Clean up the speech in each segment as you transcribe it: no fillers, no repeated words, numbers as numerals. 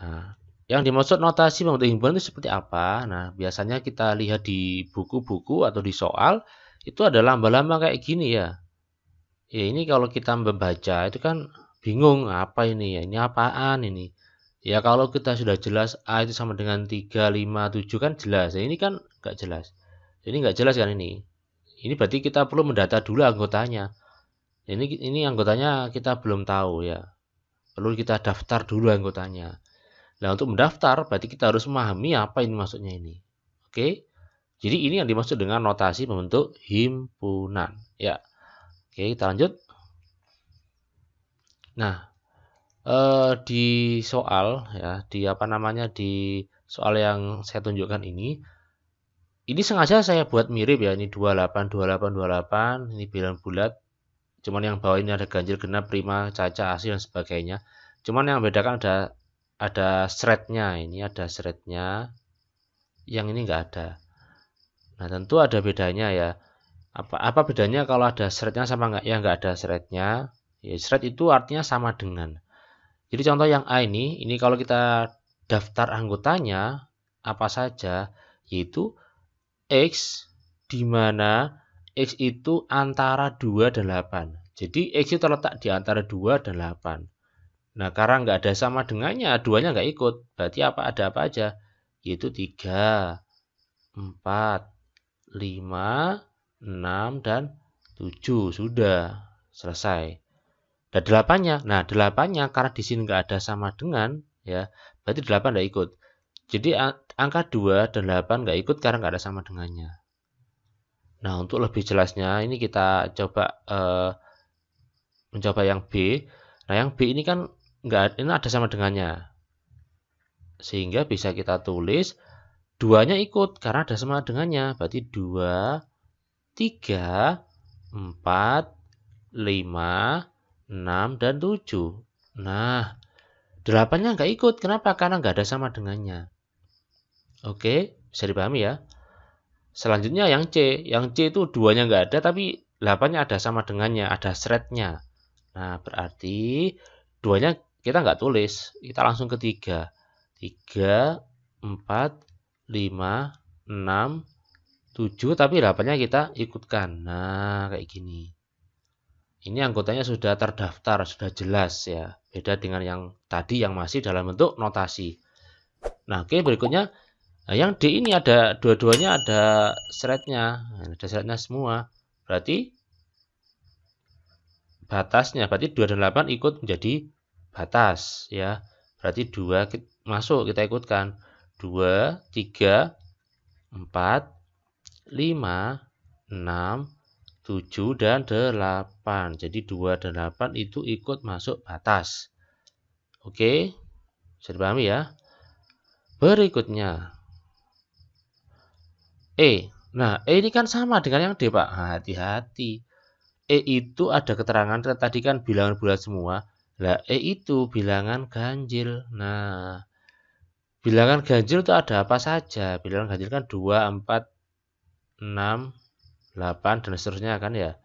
Nah, yang dimaksud notasi pembentuk himpunan itu seperti apa? Nah, biasanya kita lihat di buku-buku atau di soal, itu ada lambang-lambang kayak gini ya. Ya ini kalau kita membaca itu kan bingung apa ini ya, ini apaan ini. Ya kalau kita sudah jelas A itu sama dengan 3, 5, 7 kan jelas. Ya, ini kan nggak jelas. Ini nggak jelas kan ini. Ini berarti kita perlu mendata dulu anggotanya. Ini anggotanya kita belum tahu ya. Perlu kita daftar dulu anggotanya. Nah, untuk mendaftar berarti kita harus memahami apa ini maksudnya ini. Oke. Jadi ini yang dimaksud dengan notasi pembentuk himpunan. Ya. Oke, kita lanjut. Nah, di soal ya, di soal yang saya tunjukkan ini sengaja saya buat mirip ya, ini 28, 28, 28, ini bilangan bulat. Cuman yang bawah ini ada ganjil genap, prima, caca, asli dan sebagainya. Cuman yang bedakan ada thread-nya, ini ada thread-nya, yang ini enggak ada. Nah, tentu ada bedanya ya. Apa bedanya kalau ada thread-nya sama enggak? Ya enggak ada thread-nya. Ya, thread itu artinya sama dengan. Jadi contoh yang A ini kalau kita daftar anggotanya apa saja, yaitu X, di mana X itu antara 2 dan 8. Jadi X itu terletak di antara 2 dan 8. Nah, karena nggak ada sama dengannya, duanya nggak ikut. Berarti ada apa aja? Yaitu 3, 4, 5, 6, dan 7. Sudah selesai. Dan 8-nya, nah 8-nya karena di sini nggak ada sama dengan, ya, berarti 8 nggak ikut. Jadi angka 2 dan 8 nggak ikut karena nggak ada sama dengannya. Nah, untuk lebih jelasnya, ini kita coba mencoba yang B. Nah, yang B ini kan ini ada sama dengannya. Sehingga bisa kita tulis 2-nya ikut karena ada sama dengannya. Berarti 2, 3, 4, 5, 6, dan 7. Nah, 8-nya nggak ikut. Kenapa? Karena nggak ada sama dengannya. Oke, bisa dipahami ya. Selanjutnya yang C. Yang C itu 2-nya nggak ada, tapi 8-nya ada sama dengannya, ada thread-nya. Nah, berarti 2-nya kita nggak tulis. Kita langsung ke 3. 3, 4, 5, 6, 7, tapi 8-nya kita ikutkan. Nah, kayak gini. Ini anggotanya sudah terdaftar, sudah jelas ya. Beda dengan yang tadi yang masih dalam bentuk notasi. Nah, oke, berikutnya. Nah, yang D ini ada dua-duanya ada thread-nya. Nah, ada thread-nya semua. Berarti batasnya, berarti 2 dan 8 ikut menjadi batas ya. Berarti 2 masuk, kita ikutkan. 2, 3, 4, 5, 6, 7, dan 8. Jadi 2 dan 8 itu ikut masuk batas. Oke, bisa dipahami ya. Berikutnya E. Nah, E ini kan sama dengan yang D, Pak. Hati-hati. E itu ada keterangan, tadi kan bilangan bulat semua. Lah, E itu bilangan ganjil. Nah, bilangan ganjil itu ada apa saja? Bilangan ganjil kan 2, 4, 6, 8, dan seterusnya kan ya.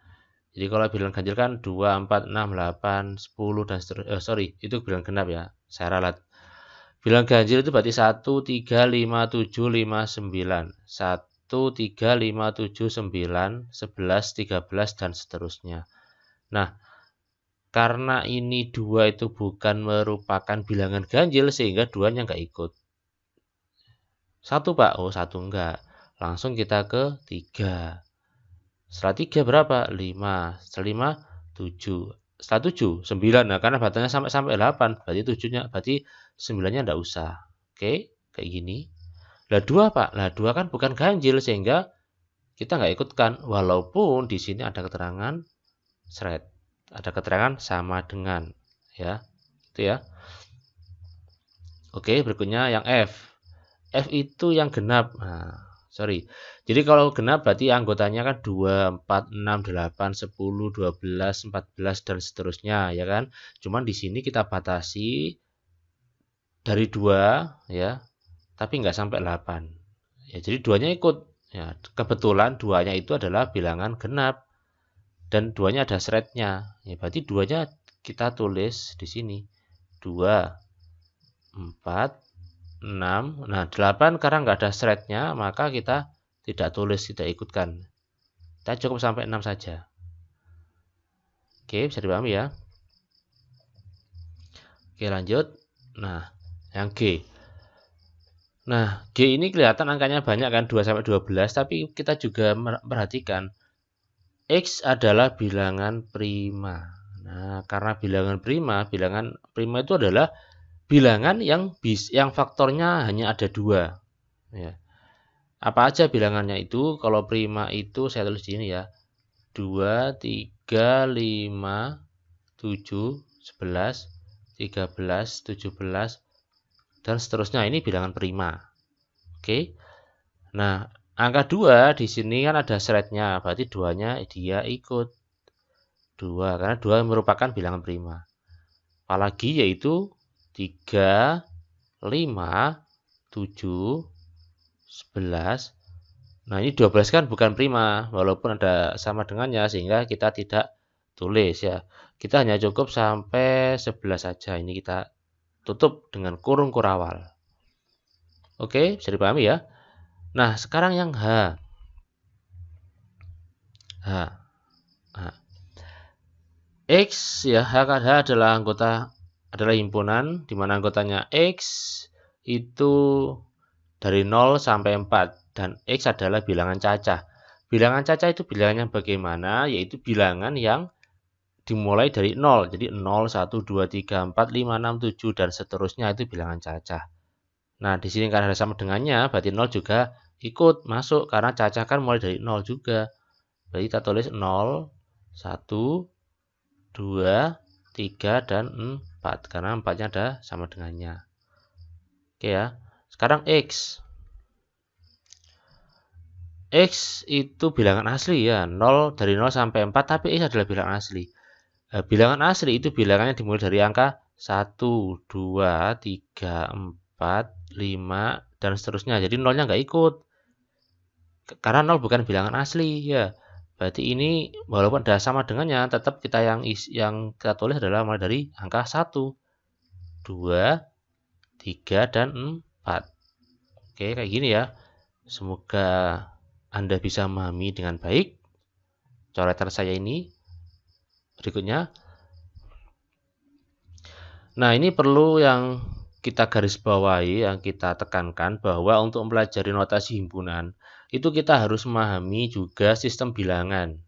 Jadi kalau bilangan ganjil kan 2, 4, 6, 8, 10, dan seterusnya. Itu bilangan genap ya. Saya ralat. Bilangan ganjil itu berarti 1, 3, 5, 7, 5, 9. 1, 3, 5, 7, 9, 11, 13, dan seterusnya. Nah, karena ini 2 itu bukan merupakan bilangan ganjil, sehingga 2-nya nggak ikut. 1, Pak. Oh, 1 enggak. Langsung kita ke 3. Setelah 3 berapa? 5. Setelah 5, 7. Setelah 7, 9. Nah, karena batasnya sampai 8, berarti 9-nya enggak usah. Oke, kayak gini. Lah 2, Pak. Lah 2 kan bukan ganjil, sehingga kita nggak ikutkan. Walaupun di sini ada keterangan thread. Ada keterangan sama dengan. Ya, itu ya. Oke, berikutnya yang F. F itu yang genap. Nah, sorry. Jadi kalau genap berarti anggotanya kan 2, 4, 6, 8, 10, 12, 14, dan seterusnya ya kan. Cuman di sini kita batasi dari 2 ya, tapi nggak sampai 8. Ya, jadi 2-nya ikut. Ya, kebetulan 2-nya itu adalah bilangan genap dan 2-nya ada thread-nya. Ya, berarti 2-nya kita tulis di sini. 2, 4, 6. Nah, 8 karena nggak ada thread-nya, maka kita tidak tulis, tidak ikutkan. Kita cukup sampai 6 saja. Oke, bisa dipahami ya. Oke, lanjut. Nah, yang G. Nah, G ini kelihatan angkanya banyak kan, 2 sampai 12, tapi kita juga perhatikan X adalah bilangan prima. Nah, karena bilangan prima itu adalah bilangan yang faktornya hanya ada 2. Ya. Apa aja bilangannya itu? Kalau prima itu saya tulis di sini ya. 2, 3, 5, 7, 11, 13, 17, dan seterusnya. Ini bilangan prima. Oke. Nah, angka 2 di sini kan ada thread-nya, berarti 2-nya dia ikut 2 karena 2 merupakan bilangan prima. Apalagi yaitu 3, 5, 7, 11. Nah, ini 12 kan bukan prima walaupun ada sama dengannya sehingga kita tidak tulis ya. Kita hanya cukup sampai 11 saja. Ini kita tutup dengan kurung kurawal. Oke, bisa dipahami ya. Nah, sekarang yang H. X ya, H adalah himpunan di mana anggotanya X itu dari 0 sampai 4 dan X adalah bilangan cacah. Bilangan cacah itu bilangan yang bagaimana? Yaitu bilangan yang dimulai dari 0. Jadi 0, 1, 2, 3, 4, 5, 6, 7 dan seterusnya itu bilangan cacah. Nah, di sini karena ada sama dengannya, berarti 0 juga ikut masuk karena cacah kan mulai dari 0 juga. Berarti kita tulis 0, 1, 2, 3, dan 4 karena 4-nya ada sama dengannya. Oke ya. Sekarang X. X itu bilangan asli ya, 0 dari 0 sampai 4, tapi X adalah bilangan asli. Bilangan asli itu bilangannya dimulai dari angka 1, 2, 3, 4, 5 dan seterusnya. Jadi 0-nya nggak ikut. Karena 0 bukan bilangan asli ya. Berarti ini walaupun ada sama dengannya, tetap kita yang kita tulis adalah mulai dari angka 1, 2, 3, dan 4. Oke, kayak gini ya. Semoga Anda bisa memahami dengan baik coretan saya ini. Berikutnya. Nah, ini perlu yang kita garis bawahi, yang kita tekankan bahwa untuk mempelajari notasi himpunan, itu kita harus memahami juga sistem bilangan.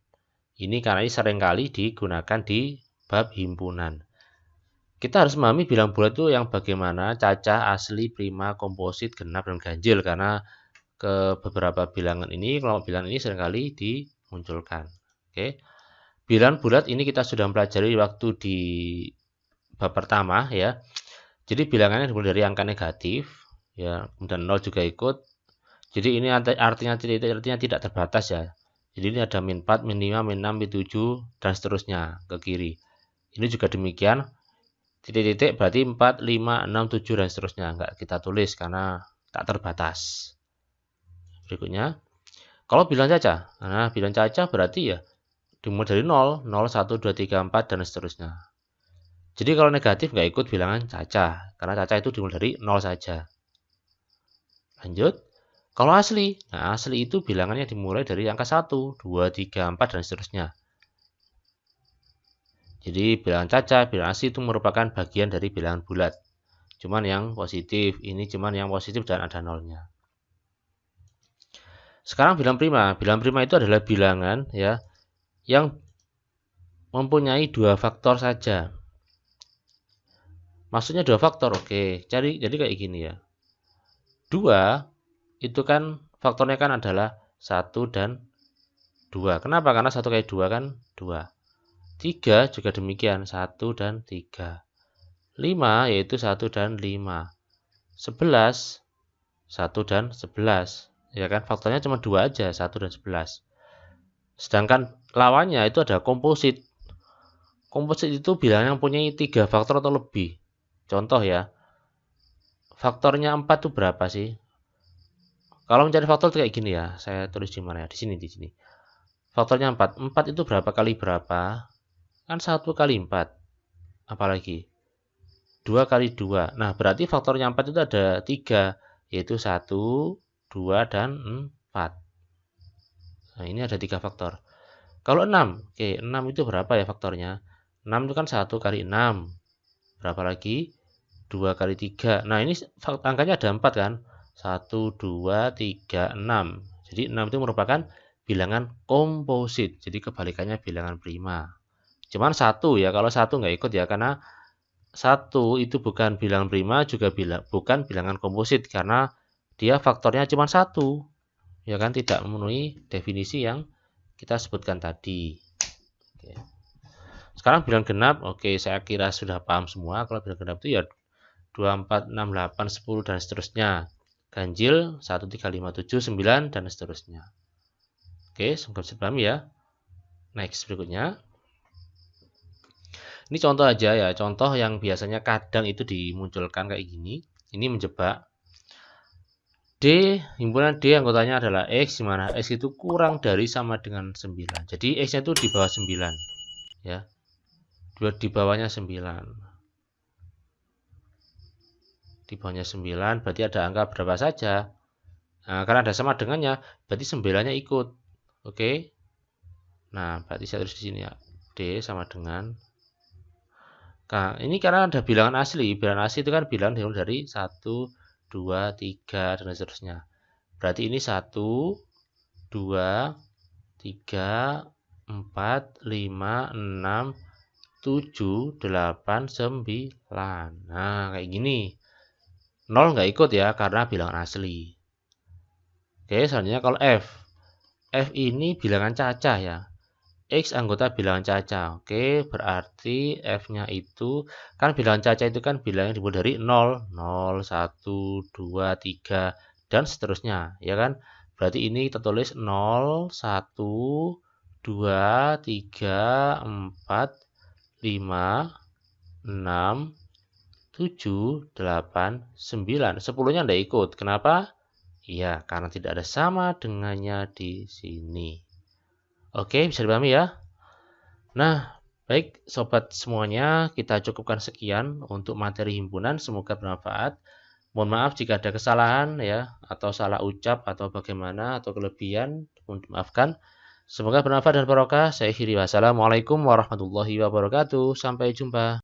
Ini karena ini seringkali digunakan di bab himpunan. Kita harus memahami bilang bulat itu yang bagaimana cacah, asli, prima, komposit, genap, dan ganjil. Karena ke beberapa bilangan ini, kelompok bilangan ini seringkali dimunculkan. Oke. Bilangan bulat ini kita sudah mempelajari waktu di bab pertama ya. Jadi bilangannya dimulai dari angka negatif ya, kemudian 0 juga ikut. Jadi ini artinya tidak terbatas ya. Jadi ini ada min 4, min 5, min 6, min 7 dan seterusnya ke kiri. Ini juga demikian. Titik-titik berarti 4, 5, 6, 7 dan seterusnya. Enggak kita tulis karena tak terbatas. Berikutnya. Kalau bilangan cacah. Nah, bilangan cacah berarti ya dimulai dari 0, 0, 1, 2, 3, 4 dan seterusnya. Jadi kalau negatif nggak ikut bilangan cacah, karena cacah itu dimulai dari 0 saja. Lanjut, kalau asli, nah asli itu bilangannya dimulai dari angka 1, 2, 3, 4, dan seterusnya. Jadi bilangan cacah, bilangan asli itu merupakan bagian dari bilangan bulat. Cuman yang positif, ini cuman yang positif dan ada nolnya. Sekarang bilangan prima. Bilangan prima itu adalah bilangan ya yang mempunyai 2 faktor saja. Maksudnya 2 faktor, oke. Jadi kayak gini ya. 2 itu kan faktornya kan adalah 1 dan 2. Kenapa? Karena 1 kali 2 kan 2. 3 juga demikian, 1 dan 3. 5 yaitu 1 dan 5. 11, 1 dan 11. Ya kan, faktornya cuma 2 aja, 1 dan 11. Sedangkan lawannya itu ada komposit. Komposit itu bilangan yang punya 3 faktor atau lebih. Contoh ya, faktornya 4 itu berapa sih? Kalau mencari faktor itu kayak gini ya, saya tulis di mana ya? Di sini. Faktornya 4. 4 itu berapa kali berapa? Kan 1 kali 4. Apalagi? 2 kali 2. Nah, berarti faktornya 4 itu ada 3, yaitu 1, 2, dan 4. Nah, ini ada 3 faktor. Kalau 6, oke, 6 itu berapa ya faktornya? 6 itu kan 1 kali 6. Berapa lagi? 2 kali 3. Nah, ini angkanya ada 4 kan? 1, 2, 3, 6. Jadi 6 itu merupakan bilangan komposit. Jadi kebalikannya bilangan prima. Cuman 1 ya, kalau 1 nggak ikut ya, karena 1 itu bukan bilangan prima, juga bukan bilangan komposit, karena dia faktornya cuma 1. Ya kan, tidak memenuhi definisi yang kita sebutkan tadi. Oke. Sekarang bilangan genap, oke, saya kira sudah paham semua. Kalau bilangan genap itu ya 2, 4, 6, 8, 10, dan seterusnya. Ganjil 1, 3, 5, 7, 9, dan seterusnya. Oke, semoga bisa paham ya. Next, berikutnya. Ini contoh aja ya, contoh yang biasanya kadang itu dimunculkan kayak gini. Ini menjebak. D, himpunan D anggotanya adalah X, di mana X itu kurang dari sama dengan 9. Jadi X-nya itu di bawah 9. Ya. Di bawahnya 9. Di bawahnya 9, berarti ada angka berapa saja. Nah, karena ada sama dengannya, berarti 9-nya ikut. Oke. Nah, berarti saya tulis di sini ya. D sama dengan. Nah, ini karena ada bilangan asli. Bilangan asli itu kan bilangan dari 1, 2, 3, dan seterusnya. Berarti ini 1, 2, 3, 4, 5, 6, 7, 8, 9. Nah, kayak gini. 0 nggak ikut ya, karena bilangan asli. Oke, selanjutnya kalau F. F ini bilangan cacah ya. X anggota bilangan cacah. Oke, berarti F-nya itu, kan bilangan cacah itu kan bilangan dimulai dari 0, 0, 1, 2, 3, dan seterusnya, ya kan? Berarti ini kita tulis 0, 1, 2, 3, 4, 5, 6, 7, 8, 9. 10-nya tidak ikut. Kenapa? Iya, karena tidak ada sama dengannya di sini. Oke, bisa dipahami ya? Nah, baik sobat semuanya, kita cukupkan sekian untuk materi himpunan. Semoga bermanfaat. Mohon maaf jika ada kesalahan ya, atau salah ucap atau bagaimana atau kelebihan, mohon dimaafkan. Semoga bermanfaat dan barokah. Saya akhiri. Wassalamualaikum warahmatullahi wabarakatuh. Sampai jumpa.